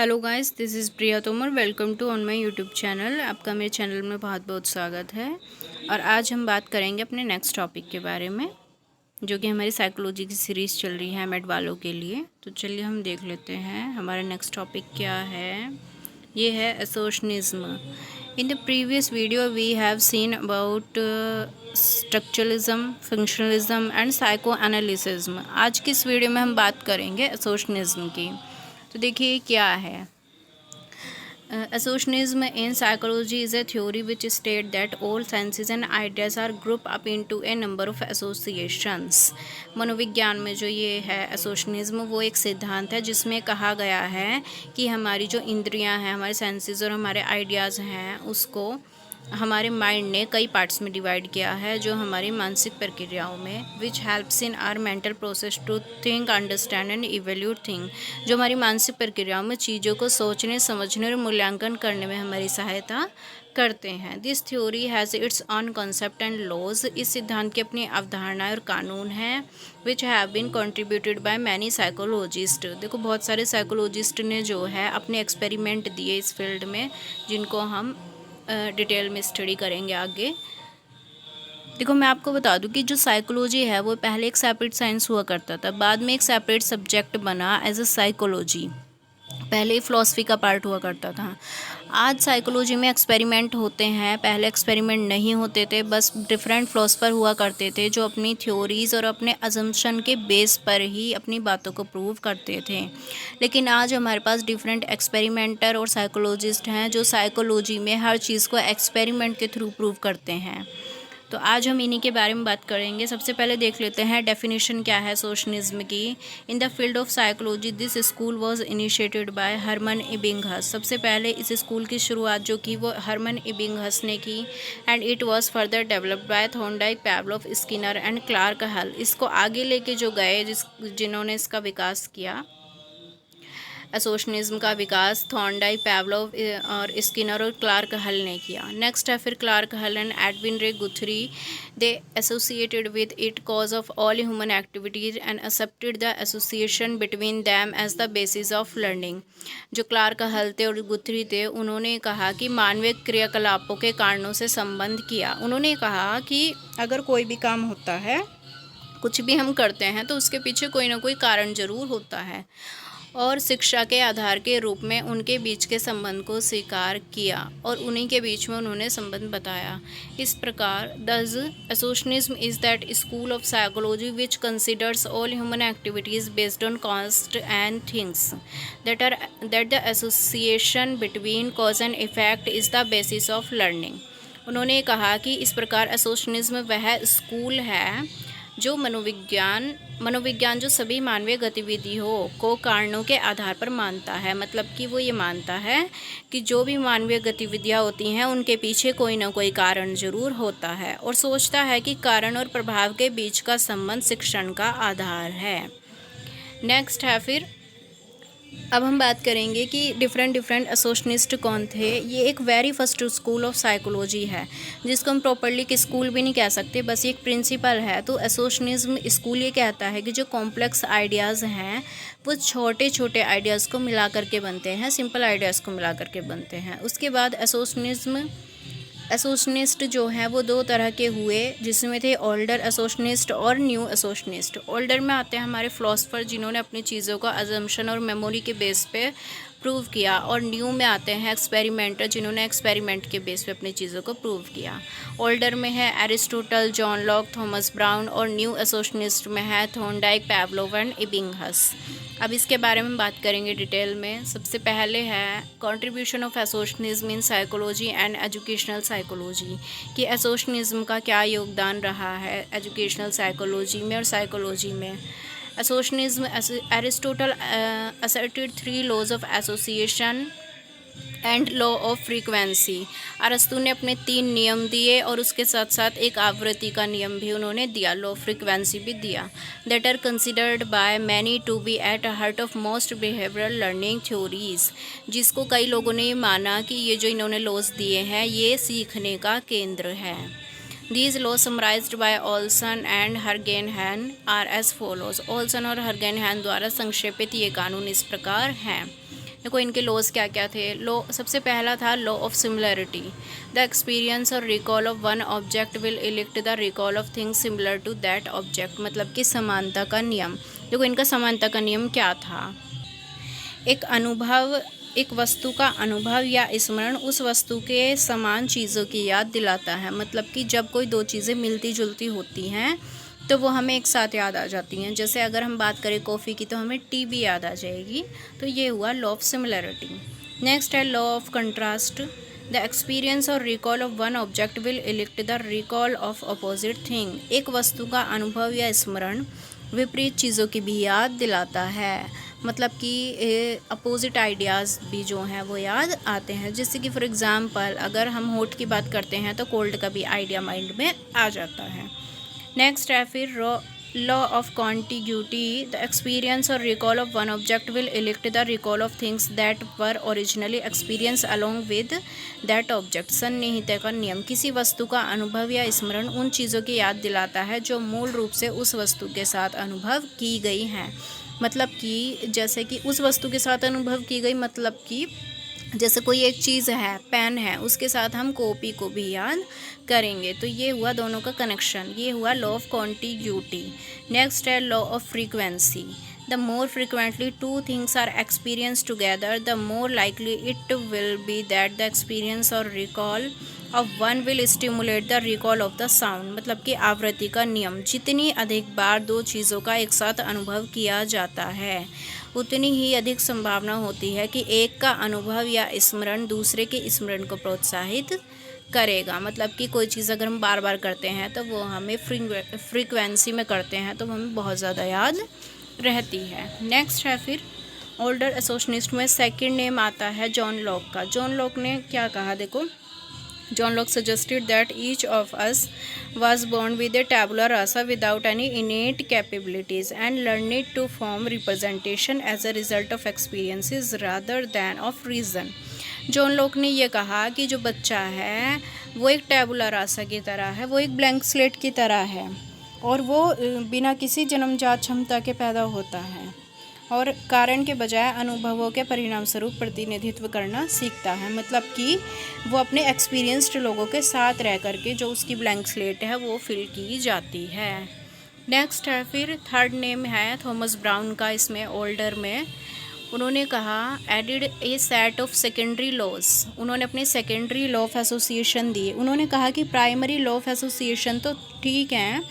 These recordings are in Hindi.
Hello guys, this is Priya Tomar. Welcome to on my YouTube channel. आपका मेरे चैनल में बहुत बहुत स्वागत है। और आज हम बात करेंगे अपने नेक्स्ट टॉपिक के बारे में, जो कि हमारी साइकोलॉजी की सीरीज़ चल रही है एमएड वालों के लिए। तो चलिए हम देख लेते हैं हमारा नेक्स्ट टॉपिक क्या है। ये है associationism. In the previous video we have seen about structuralism, functionalism and psycho analysism. आज की इस वीडियो में हम बात करेंगे एसोशनिज्म की। तो देखिए क्या है। Associationism in psychology is a theory which states that all senses and ideas are grouped up into a number of associations. मनोविज्ञान में जो ये है एसोशनिज्म, वो एक सिद्धांत है जिसमें कहा गया है कि हमारी जो इंद्रियां हैं, हमारे सेंसेस और हमारे आइडियाज़ हैं, उसको हमारे माइंड ने कई पार्ट्स में डिवाइड किया है, जो हमारी मानसिक प्रक्रियाओं में which helps in our mental process to think, understand and evaluate thing, जो हमारी मानसिक प्रक्रियाओं में चीज़ों को सोचने, समझने और मूल्यांकन करने में हमारी सहायता करते हैं। This theory has its own concept and laws. इस सिद्धांत की अपनी अवधारणाएं और कानून हैं which have been contributed by many psychologist. देखो, बहुत सारे साइकोलॉजिस्ट ने जो है अपने एक्सपेरिमेंट दिए इस फील्ड में, जिनको हम डिटेल में स्टडी करेंगे आगे। देखो, मैं आपको बता दूं कि जो साइकोलॉजी है वो पहले एक सेपरेट साइंस हुआ करता था, बाद में एक सेपरेट सब्जेक्ट बना एज अ साइकोलॉजी। पहले फ़िलॉसफी का पार्ट हुआ करता था। आज साइकोलॉजी में एक्सपेरिमेंट होते हैं, पहले एक्सपेरिमेंट नहीं होते थे, बस डिफरेंट फ़िलॉसफर हुआ करते थे जो अपनी थ्योरीज़ और अपने अजम्पशन के बेस पर ही अपनी बातों को प्रूव करते थे। लेकिन आज हमारे पास डिफरेंट एक्सपेरिमेंटर और साइकोलॉजिस्ट हैं जो साइकोलॉजी में हर चीज़ को एक्सपेरिमेंट के थ्रू प्रूव करते हैं। तो आज हम इन्हीं के बारे में बात करेंगे। सबसे पहले देख लेते हैं डेफिनेशन क्या है सोशनिज्म की। In the field of psychology this school was initiated by Hermann Ebbinghaus. सबसे पहले इस स्कूल की शुरुआत जो की वो हरमन इबिंगहस ने की, and it was further developed by Thorndike, Pavlov, Skinner and Clark Hull. इसको आगे लेके जो गए जिन्होंने इसका विकास किया, एसोशनिज्म का विकास थॉर्नडाइक, पावलोव और स्किनर और क्लार्क हल ने किया। नेक्स्ट है फिर क्लार्क हल and Edwin Ray Guthrie. They associated with it cause of all human activities and accepted the association between them as the basis of learning. जो क्लार्क हल थे और गुथरी थे, उन्होंने कहा कि मानवीय क्रियाकलापों के कारणों से संबंध किया। उन्होंने कहा कि अगर कोई भी काम होता है, कुछ भी हम करते हैं, तो उसके पीछे कोई ना कोई कारण ज़रूर होता है, और शिक्षा के आधार के रूप में उनके बीच के संबंध को स्वीकार किया और उन्हीं के बीच में उन्होंने संबंध बताया। इस प्रकार thus associationism is that school of psychology which considers all human activities based on cost and things that the association between cause and effect is the basis of learning. उन्होंने कहा कि इस प्रकार एसोशनिज्म वह स्कूल है जो मनोविज्ञान जो सभी मानवीय गतिविधियों को कारणों के आधार पर मानता है। मतलब कि वो ये मानता है कि जो भी मानवीय गतिविधियाँ होती हैं उनके पीछे कोई ना कोई कारण ज़रूर होता है, और सोचता है कि कारण और प्रभाव के बीच का संबंध शिक्षण का आधार है। नेक्स्ट है फिर, अब हम बात करेंगे कि डिफरेंट एसोशनिस्ट कौन थे। ये एक very first school of psychology है, जिसको हम प्रॉपर्ली कि स्कूल भी नहीं कह सकते, बस एक प्रिंसिपल है। तो एसोशनिज्म स्कूल ये कहता है कि जो कॉम्प्लेक्स आइडियाज़ हैं वो छोटे छोटे आइडियाज़ को मिला करके बनते हैं, सिंपल आइडियाज़ को मिला करके बनते हैं। उसके बाद एसोशनिस्ट जो हैं वो दो तरह के हुए, जिसमें थे ओल्डर एसोशनिस्ट और न्यू एसोशनिस्ट। ओल्डर में आते हैं हमारे फ़िलॉसफर जिन्होंने अपनी चीज़ों का अजम्पशन और मेमोरी के बेस पे प्रूव किया, और न्यू में आते हैं एक्सपेरिमेंटर जिन्होंने एक्सपेरिमेंट के बेस पे अपनी चीज़ों को प्रूव किया। ओल्डर में है Aristotle, John Locke, Thomas brown, और न्यू एसोशनिस्ट में है थॉर्नडाइक, पावलोव एंड इबिंगहस। अब इसके बारे में बात करेंगे डिटेल में। सबसे पहले है contribution of associationism in psychology and educational psychology, कि एसोशनिज्म का क्या योगदान रहा है एजुकेशनल साइकोलॉजी में और साइकोलॉजी में। Associationism, Aristotle asserted 3 laws of association and law of frequency. अरस्तु ने अपने 3 नियम दिए और उसके साथ साथ एक आवृत्ति का नियम भी उन्होंने दिया, लॉ ऑफ फ्रीक्वेंसी भी दिया। That are considered by many to be at heart of most behavioural learning theories, जिसको कई लोगों ने माना कि ये जो इन्होंने लॉज दिए हैं ये सीखने का केंद्र है। These laws summarized by Olson and Hergenhan are as follows। Olson और Hergenhan द्वारा संक्षेपित ये कानून इस प्रकार हैं। देखो इनके लॉज क्या क्या थे। लॉ सबसे पहला था law of similarity. The experience और recall of one object will elicit the recall of things similar to that object, मतलब कि समानता का नियम। देखो इनका समानता का नियम क्या था। एक वस्तु का अनुभव या स्मरण उस वस्तु के समान चीज़ों की याद दिलाता है। मतलब कि जब कोई दो चीज़ें मिलती जुलती होती हैं तो वो हमें एक साथ याद आ जाती हैं। जैसे अगर हम बात करें कॉफ़ी की तो हमें टी भी याद आ जाएगी। तो ये हुआ लॉ ऑफ सिमिलरिटी। नेक्स्ट है law of contrast. The experience और recall of one object will elicit the recall of opposite thing. एक वस्तु का अनुभव या स्मरण विपरीत चीज़ों की भी याद दिलाता है। मतलब कि अपोजिट आइडियाज़ भी जो हैं वो याद आते हैं। जैसे कि फॉर एग्ज़ाम्पल अगर हम होट की बात करते हैं तो कोल्ड का भी आइडिया माइंड में आ जाता है। नेक्स्ट है फिर law of contiguity. The experience और recall of one object will elicit the recall of things that were originally experience along with that object. सन्निहित का नियम। किसी वस्तु का अनुभव या स्मरण उन चीज़ों की याद दिलाता है जो मूल रूप से उस वस्तु के साथ अनुभव की गई हैं। मतलब कि जैसे कि उस वस्तु के साथ अनुभव की गई, मतलब कि जैसे कोई एक चीज़ है, पेन है, उसके साथ हम कॉपी को भी याद करेंगे। तो ये हुआ दोनों का कनेक्शन, ये हुआ लॉ ऑफ कॉन्टिग्यूटी। नेक्स्ट है law of frequency. The more frequently two things are experience together the more likely it will be that the experience और recall of one will stimulate the recall of the sound. मतलब कि आवृत्ति का नियम। जितनी अधिक बार दो चीज़ों का एक साथ अनुभव किया जाता है उतनी ही अधिक संभावना होती है कि एक का अनुभव या स्मरण दूसरे के स्मरण को प्रोत्साहित करेगा। मतलब कि कोई चीज़ अगर हम बार बार करते हैं तो वो हमें फ्रीक्वेंसी में करते हैं तो हमें बहुत ज़्यादा याद रहती है। नेक्स्ट है फिर ओल्डर एसोशनिस्ट में सेकंड नेम आता है जॉन लॉक का। जॉन लॉक ने क्या कहा, देखो John Locke suggested that each of us was born with a tabula rasa without any innate capabilities and learned to form representation as a result of experiences rather than of reason। John Locke ने यह कहा कि जो बच्चा है वो एक टैबुला रासा की तरह है, वो एक ब्लैंक स्लेट की तरह है और वो बिना किसी जन्मजात क्षमता के पैदा होता है और कारण के बजाय अनुभवों के परिणाम स्वरूप प्रतिनिधित्व करना सीखता है। मतलब कि वो अपने एक्सपीरियंस्ड लोगों के साथ रह करके जो उसकी ब्लैंक स्लेट है वो फिल की जाती है। नेक्स्ट है फिर थर्ड नेम है थॉमस ब्राउन का। इसमें ओल्डर में उन्होंने कहा added a set of secondary laws. उन्होंने अपने सेकेंडरी लॉ ऑफ एसोसिएशन दिए। उन्होंने कहा कि प्राइमरी लॉ ऑफ एसोसिएशन तो ठीक हैं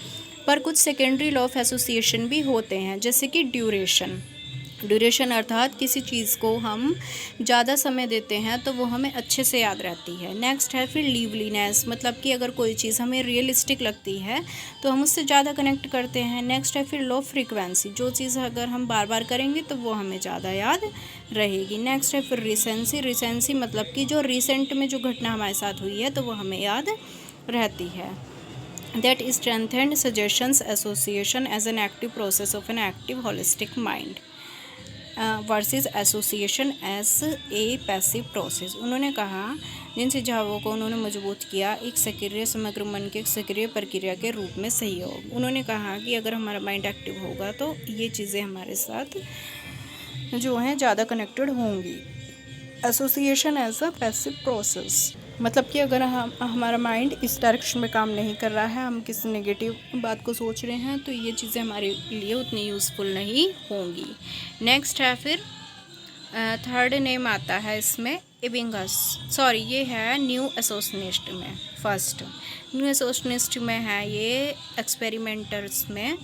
पर कुछ सेकेंडरी लॉ ऑफ एसोसिएशन भी होते हैं, जैसे कि ड्यूरेशन अर्थात किसी चीज़ को हम ज़्यादा समय देते हैं तो वो हमें अच्छे से याद रहती है। नेक्स्ट है फिर लिवलीनेस। मतलब कि अगर कोई चीज़ हमें रियलिस्टिक लगती है तो हम उससे ज़्यादा कनेक्ट करते हैं। नेक्स्ट है फिर लो फ्रीक्वेंसी। जो चीज़ अगर हम बार बार करेंगे तो वो हमें ज़्यादा याद रहेगी। नेक्स्ट है फिर रिसेंसी मतलब कि जो रिसेंट में जो घटना हमारे साथ हुई है तो वो हमें याद रहती है। That strengthened suggestions association as an active process of an active holistic mind versus association as a passive process. उन्होंने कहा जिन सुझावों को उन्होंने मजबूत किया एक सक्रिय समग्र मन के सक्रिय प्रक्रिया के रूप में सहयोग। उन्होंने कहा कि अगर हमारा माइंड एक्टिव होगा तो ये चीज़ें हमारे साथ जो हैं ज़्यादा कनेक्टेड होंगी। Association as a passive process मतलब कि अगर हमारा माइंड इस डायरेक्शन में काम नहीं कर रहा है, हम किसी नेगेटिव बात को सोच रहे हैं तो ये चीज़ें हमारे लिए उतनी यूज़फुल नहीं होंगी। नेक्स्ट है फिर थर्ड नेम आता है इसमें इबिंगस। सॉरी ये है न्यू एसोशनिस्ट में। फर्स्ट न्यू एसोशनिस्ट में है ये एक्सपेरिमेंटर्स में।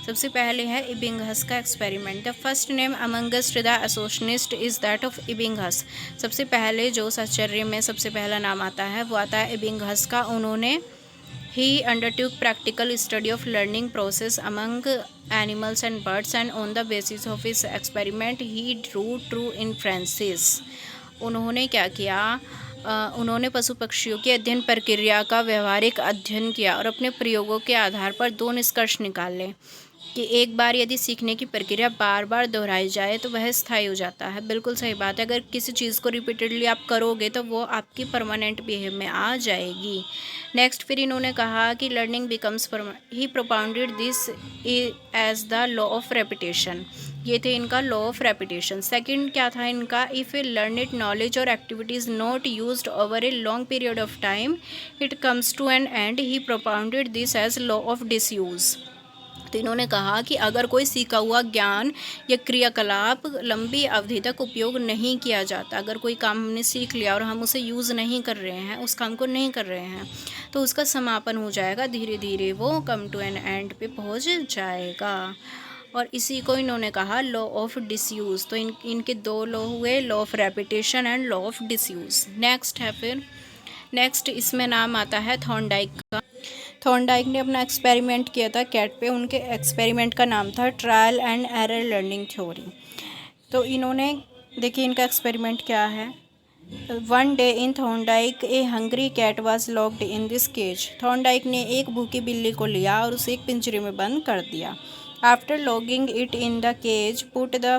सबसे पहले है इबिंगहस का experiment. The first name amongst the associationist is that of Ebbinghaus. सबसे पहले जो साहचर्य में सबसे पहला नाम आता है वो आता है इबिंगहस का। उन्होंने ही undertook practical study of learning process among animals and birds and on the basis of his experiment he drew true inferences. उन्होंने क्या किया, उन्होंने पशु पक्षियों की अध्ययन प्रक्रिया का व्यवहारिक अध्ययन किया और अपने प्रयोगों के आधार पर दो निष्कर्ष निकाले कि एक बार यदि सीखने की प्रक्रिया बार बार दोहराई जाए तो वह स्थायी हो जाता है। बिल्कुल सही बात है, अगर किसी चीज़ को रिपीटेडली आप करोगे तो वो आपकी परमानेंट बिहेव में आ जाएगी। नेक्स्ट फिर इन्होंने कहा कि learning becomes permanent. He propounded this as the law of repetition. ये थे इनका लॉ ऑफ रेपिटेशन। सेकंड क्या था इनका, इफ़ ए लर्नड नॉलेज और activity is not used over a long period of time it comes to an end. He propounded this as law of disuse. तो इन्होंने कहा कि अगर कोई सीखा हुआ ज्ञान या क्रियाकलाप लंबी अवधि तक उपयोग नहीं किया जाता, अगर कोई काम हमने सीख लिया और हम उसे यूज़ नहीं कर रहे हैं, उस काम को नहीं कर रहे हैं, तो उसका समापन हो जाएगा, धीरे धीरे वो कम टू एन एंड पे पहुंच जाएगा। और इसी को इन्होंने कहा लॉ ऑफ डिसयूज़। तो इनके दो लॉ हुए, law of repetition and law of disuse. Next है फिर, नेक्स्ट इसमें नाम आता है थॉर्नडाइक का। थॉर्नडाइक ने अपना एक्सपेरिमेंट किया था कैट पे। उनके एक्सपेरिमेंट का नाम था trial and error learning theory. तो इन्होंने, देखिए इनका एक्सपेरिमेंट क्या है। One day in Thorndike a hungry cat was locked in this cage. थॉर्नडाइक ने एक भूखी बिल्ली को लिया और उसे एक पिंजरे में बंद कर दिया। After logging it in the cage put the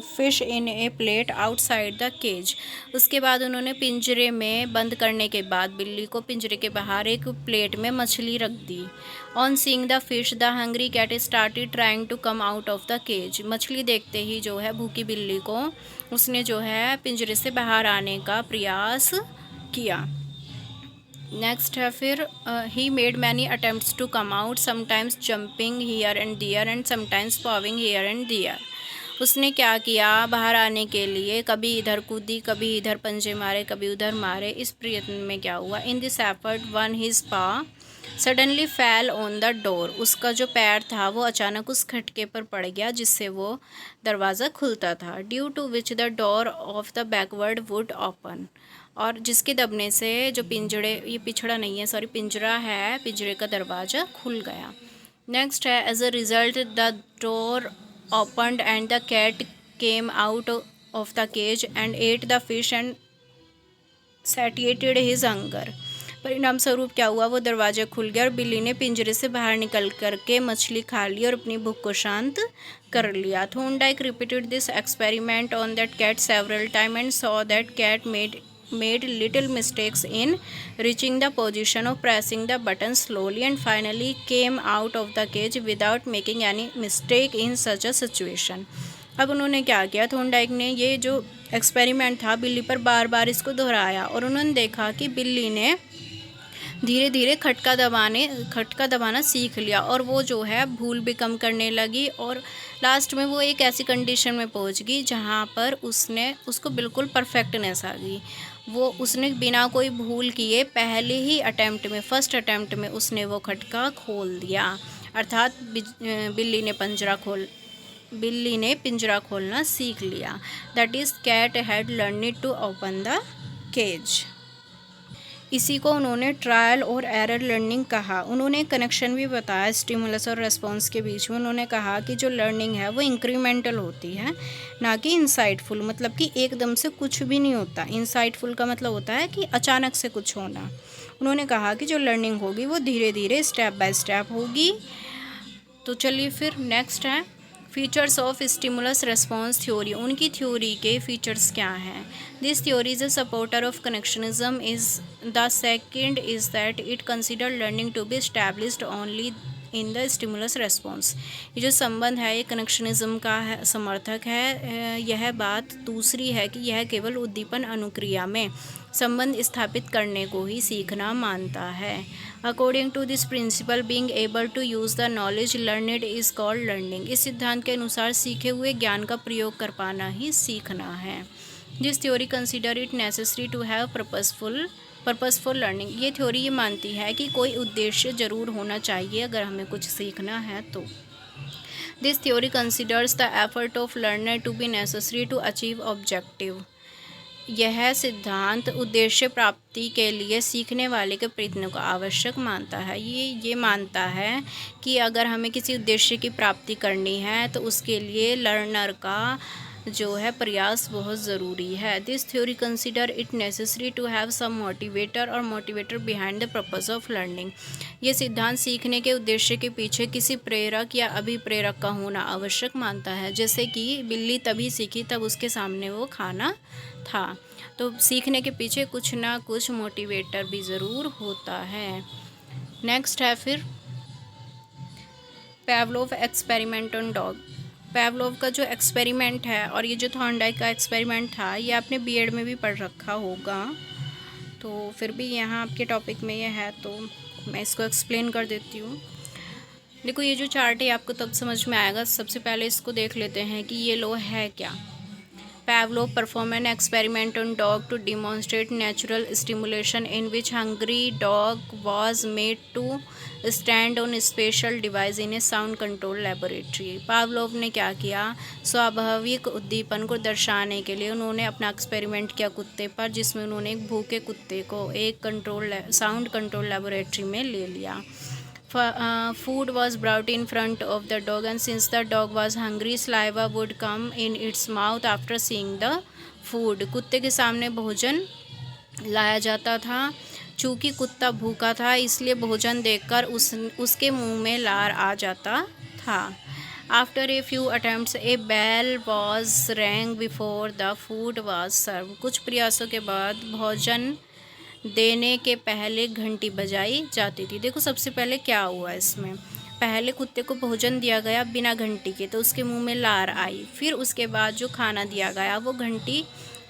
fish in a plate outside the cage. उसके बाद उन्होंने पिंजरे में बंद करने के बाद बिल्ली को पिंजरे के बाहर एक प्लेट में मछली रख दी। On seeing the fish the hungry cat started trying to come out of the cage. मछली देखते ही जो है भूखी बिल्ली को, उसने जो है पिंजरे से बाहर आने का प्रयास किया। नेक्स्ट है फिर, he made many attempts to come out, sometimes jumping here and there and sometimes pawing here and there. उसने क्या किया बाहर आने के लिए, कभी इधर कूदी, कभी इधर पंजे मारे, कभी उधर मारे। इस प्रयत्न में क्या हुआ, in this effort one his पा सडनली फैल ऑन द डोर। उसका जो पैर था वो अचानक उस खटके पर पड़ गया जिससे वो दरवाज़ा खुलता था। Due to which the door of the backward would open. और जिसके दबने से जो पिंजरे, ये पिछड़ा नहीं है सॉरी पिंजरा है, पिंजरे का दरवाज़ा खुल गया। नेक्स्ट है, as a result the door opened and the cat came out of the cage and ate the fish and satiated his hunger. परिणाम स्वरूप क्या हुआ, वो दरवाज़ा खुल गया और बिल्ली ने पिंजरे से बाहर निकल करके मछली खा ली और अपनी भूख को शांत कर लिया। Thorndike repeated this experiment on that cat several time and saw that cat made little mistakes in reaching the position of pressing the button slowly and finally came out of the cage without making any mistake in such a situation। अब उन्होंने क्या किया, थॉर्नडाइक ने ये जो एक्सपेरिमेंट था बिल्ली पर बार बार इसको दोहराया और उन्होंने देखा कि बिल्ली ने धीरे धीरे खटका दबाना सीख लिया और वो जो है भूल भी कम करने लगी और लास्ट में वो एक ऐसी कंडीशन में पहुंच गई जहाँ पर उसको बिल्कुल परफेक्टनेस आ गई। वो उसने बिना कोई भूल किए पहले ही अटैम्प्ट में, फर्स्ट अटैम्प्ट में उसने वो खटका खोल दिया। अर्थात बिल्ली ने पिंजरा खोलना सीख लिया। That is cat had learned to open the cage. इसी को उन्होंने ट्रायल और एरर लर्निंग कहा। उन्होंने कनेक्शन भी बताया स्टिमुलस और रेस्पॉन्स के बीच में। उन्होंने कहा कि जो लर्निंग है वो इंक्रीमेंटल होती है, ना कि इंसाइटफुल, मतलब कि एकदम से कुछ भी नहीं होता। इंसाइटफुल का मतलब होता है कि अचानक से कुछ होना। उन्होंने कहा कि जो लर्निंग होगी वो धीरे धीरे स्टेप बाय स्टेप होगी। तो चलिए फिर नेक्स्ट है features of stimulus response theory. उनकी थ्योरी के फीचर्स क्या हैं। This theory is a supporter of connectionism is the second is that it consider learning to be established only in the stimulus response. ये जो संबंध है ये कनेक्शनिज्म का है, समर्थक है। यह बात दूसरी है कि यह केवल उद्दीपन अनुक्रिया में संबंध स्थापित करने को ही सीखना मानता है। According to this principle being able to use the knowledge learned is called learning. इस सिद्धांत के अनुसार सीखे हुए ज्ञान का प्रयोग कर पाना ही सीखना है। This theory consider it necessary to have purposeful learning. ये थ्योरी ये मानती है कि कोई उद्देश्य जरूर होना चाहिए अगर हमें कुछ सीखना है तो। This theory considers the effort of learner to be necessary to achieve objective. यह सिद्धांत उद्देश्य प्राप्ति के लिए सीखने वाले के प्रयत्न को आवश्यक मानता है। ये मानता है कि अगर हमें किसी उद्देश्य की प्राप्ति करनी है तो उसके लिए लर्नर का जो है प्रयास बहुत ज़रूरी है। This theory consider it necessary to have some motivator behind the purpose of learning. ये सिद्धांत सीखने के उद्देश्य के पीछे किसी प्रेरक या अभिप्रेरक का होना आवश्यक मानता है। जैसे कि बिल्ली तभी सीखी तब उसके सामने वो खाना था, तो सीखने के पीछे कुछ ना कुछ मोटिवेटर भी ज़रूर होता है। नेक्स्ट है फिर पावलोव एक्सपेरिमेंट ऑन डॉग। पेवलोव का जो एक्सपेरिमेंट है और ये जो थॉर्नडाइक का एक्सपेरिमेंट था, ये आपने बीएड में भी पढ़ रखा होगा, तो फिर भी यहाँ आपके टॉपिक में ये है तो मैं इसको एक्सप्लेन कर देती हूँ। देखो ये जो चार्ट है आपको तब समझ में आएगा। सबसे पहले इसको देख लेते हैं कि ये लो है क्या। Pavlov performed an experiment on dog to demonstrate natural stimulation in which hungry dog was made to stand on a special device in a sound control laboratory। Pavlov ने क्या किया, स्वाभाविक उद्दीपन को दर्शाने के लिए उन्होंने अपना एक्सपेरिमेंट किया कुत्ते पर, जिसमें उन्होंने एक भूखे कुत्ते को एक साउंड कंट्रोल लेबोरेटरी में ले लिया। Food was brought in front of the dog, and since the dog was hungry, saliva would come in its mouth after seeing the food। कुत्ते के सामने भोजन लाया जाता था। चूँकि कुत्ता भूखा था इसलिए भोजन देखकर उसके मुंह में लार आ जाता था। After a few attempts, a bell was rang before the food was served। कुछ प्रयासों के बाद भोजन देने के पहले घंटी बजाई जाती थी। देखो सबसे पहले क्या हुआ इसमें, पहले कुत्ते को भोजन दिया गया बिना घंटी के, तो उसके मुंह में लार आई। फिर उसके बाद जो खाना दिया गया वो घंटी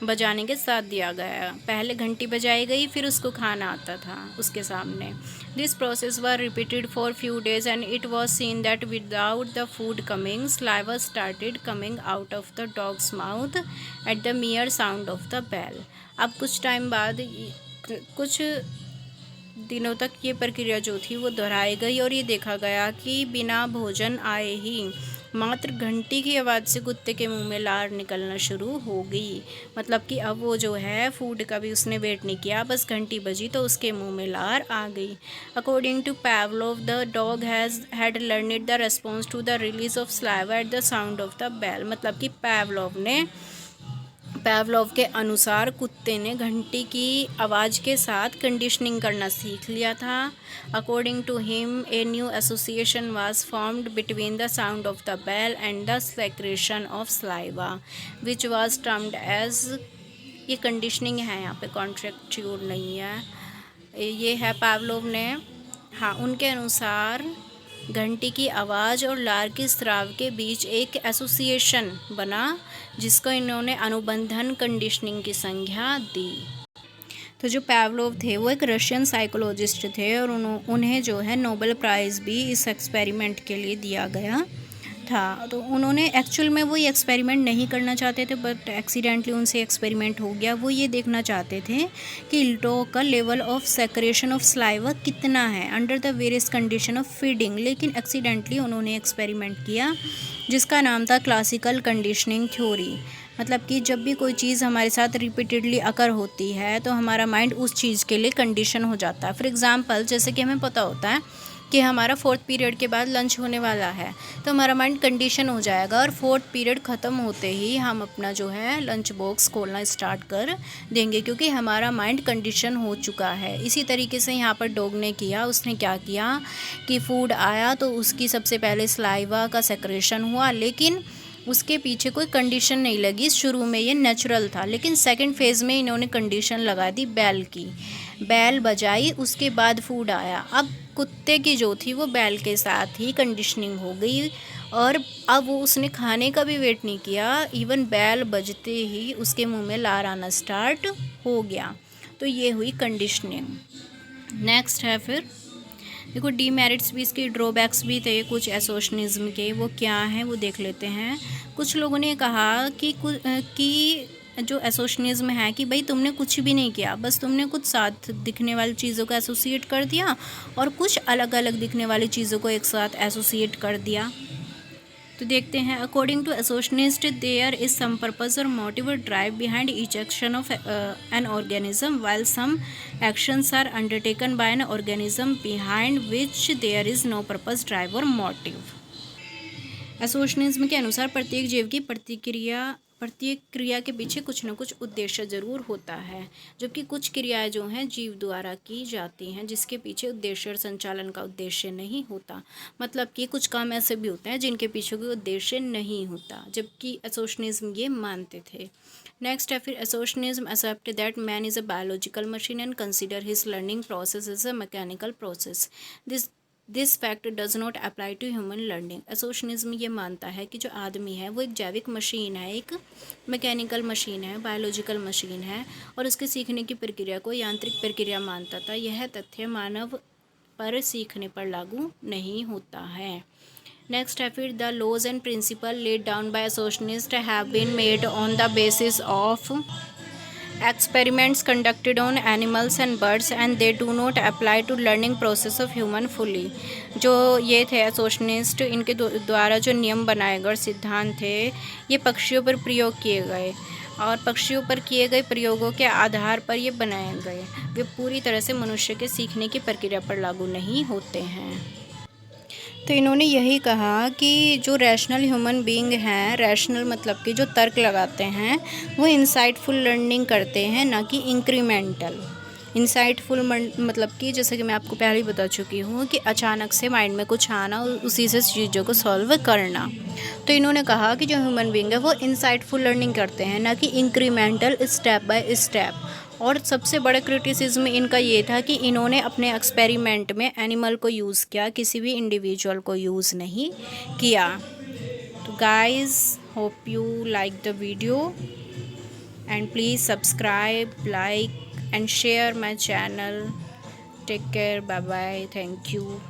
बजाने के साथ दिया गया। पहले घंटी बजाई गई, फिर उसको खाना आता था उसके सामने। This process were repeated for few days and it was seen that without the food coming, saliva started coming out of the dog's mouth at the mere sound of the bell. अब कुछ टाइम बाद, कुछ दिनों तक ये प्रक्रिया जो थी वो दोहराई गई और ये देखा गया कि बिना भोजन आए ही मात्र घंटी की आवाज़ से कुत्ते के मुंह में लार निकलना शुरू हो गई। मतलब कि अब वो जो है फूड का भी उसने वेट नहीं किया, बस घंटी बजी तो उसके मुंह में लार आ गई। According to Pavlov, the dog had learned the response to the release of saliva at the sound of the bell. मतलब कि Pavlov के अनुसार कुत्ते ने घंटी की आवाज़ के साथ कंडीशनिंग करना सीख लिया था। According to him, a new association was formed between the sound of the bell and the secretion of saliva which was termed as, ये कंडीशनिंग है यहाँ पे, कॉन्ट्रैक्चुअल नहीं है, ये है पावलोव ने। हाँ, उनके अनुसार घंटी की आवाज़ और लार के स्राव के बीच एक एसोसिएशन बना, जिसको इन्होंने अनुबंधन कंडीशनिंग की संज्ञा दी। तो जो पावलोव थे वो एक रशियन साइकोलॉजिस्ट थे और उन्हें जो है नोबेल प्राइज़ भी इस एक्सपेरिमेंट के लिए दिया गया था। तो उन्होंने एक्चुअल में वो ये एक्सपेरिमेंट नहीं करना चाहते थे, बट एक्सीडेंटली उनसे एक्सपेरिमेंट हो गया। वो ये देखना चाहते थे कि डॉग का level of secretion of saliva कितना है under the various condition of feeding. लेकिन एक्सीडेंटली उन्होंने एक्सपेरिमेंट किया जिसका नाम था क्लासिकल कंडीशनिंग थ्योरी। मतलब कि जब भी कोई चीज़ हमारे साथ रिपीटेडली अकर होती है तो हमारा माइंड उस चीज़ के लिए कंडीशन हो जाता है। फॉर एग्ज़ाम्पल, जैसे कि हमें पता होता है कि हमारा 4th पीरियड के बाद लंच होने वाला है, तो हमारा माइंड कंडीशन हो जाएगा और 4th पीरियड ख़त्म होते ही हम अपना जो है लंच बॉक्स खोलना स्टार्ट कर देंगे, क्योंकि हमारा माइंड कंडीशन हो चुका है। इसी तरीके से यहाँ पर डॉग ने किया, उसने क्या किया कि फूड आया तो उसकी सबसे पहले saliva का सेक्रेशन हुआ, लेकिन उसके पीछे कोई कंडीशन नहीं लगी। शुरू में ये नेचुरल था, लेकिन सेकंड फेज़ में इन्होंने कंडीशन लगा दी बैल की। बैल बजाई, उसके बाद फूड आया। अब कुत्ते की जो थी वो बैल के साथ ही कंडीशनिंग हो गई और अब वो उसने खाने का भी वेट नहीं किया, इवन बैल बजते ही उसके मुंह में लार आना स्टार्ट हो गया। तो ये हुई कंडीशनिंग। नेक्स्ट है फिर देखो डीमेरिट्स भी, इसके ड्रॉबैक्स भी थे कुछ एसोशनिज्म के, वो क्या हैं वो देख लेते हैं। कुछ लोगों ने कहा कि जो एसोशनिज्म है कि भाई तुमने कुछ भी नहीं किया, बस तुमने कुछ साथ दिखने वाली चीज़ों को एसोसिएट कर दिया और कुछ अलग अलग दिखने वाली चीज़ों को एक साथ एसोसिएट कर दिया। तो देखते हैं, according to associationist there is some purpose और मोटिव और drive behind each action of an organism, while some actions are undertaken by an organism behind which there is no purpose, drive और मोटिव। एसोशनिज्म के अनुसार प्रत्येक जीव की प्रत्येक क्रिया के पीछे कुछ न कुछ उद्देश्य ज़रूर होता है, जबकि कुछ क्रियाएं जो हैं जीव द्वारा की जाती हैं जिसके पीछे उद्देश्य और संचालन का उद्देश्य नहीं होता। मतलब कि कुछ काम ऐसे भी होते हैं जिनके पीछे कोई उद्देश्य नहीं होता, जबकि एसोशनिज्म ये मानते थे। नेक्स्ट है फिर associationism accept that man is a biological machine and consider his learning process is a mechanical process. This fact does not apply to human learning. Associationism ये मानता है कि जो आदमी है वो एक जैविक मशीन है, एक मैकेनिकल मशीन है, बायोलॉजिकल मशीन है और उसके सीखने की प्रक्रिया को यांत्रिक प्रक्रिया मानता था। यह तथ्य मानव पर सीखने पर लागू नहीं होता है। नेक्स्ट है फिर the laws and principle laid down by associationist have been made on the basis of experiments conducted on animals and birds and they do not apply to learning process of human fully। जो ये थे एसोशनिस्ट, इनके द्वारा जो नियम बनाए गए और सिद्धांत थे ये पक्षियों पर प्रयोग किए गए और पक्षियों पर किए गए प्रयोगों के आधार पर ये बनाए गए, वे पूरी तरह से मनुष्य के सीखने की प्रक्रिया पर लागू नहीं होते हैं। तो इन्होंने यही कहा कि जो रैशनल ह्यूमन बीइंग हैं, रैशनल मतलब कि जो तर्क लगाते हैं, वो इंसाइटफुल लर्निंग करते हैं, ना कि इंक्रीमेंटल। इंसाइटफुल मतलब कि जैसे कि मैं आपको पहले ही बता चुकी हूँ कि अचानक से माइंड में कुछ आना और उसी से चीज़ों को सॉल्व करना। तो इन्होंने कहा कि जो ह्यूमन बीइंग है वो इंसाइटफुल लर्निंग करते हैं, ना कि इंक्रीमेंटल स्टेप बाय स्टेप। और सबसे बड़ा क्रिटिसिज्म इनका ये था कि इन्होंने अपने एक्सपेरिमेंट में एनिमल को यूज़ किया, किसी भी इंडिविजुअल को यूज़ नहीं किया। तो guys, hope you like the video and please subscribe, like and share my channel. Take care, bye bye, thank you.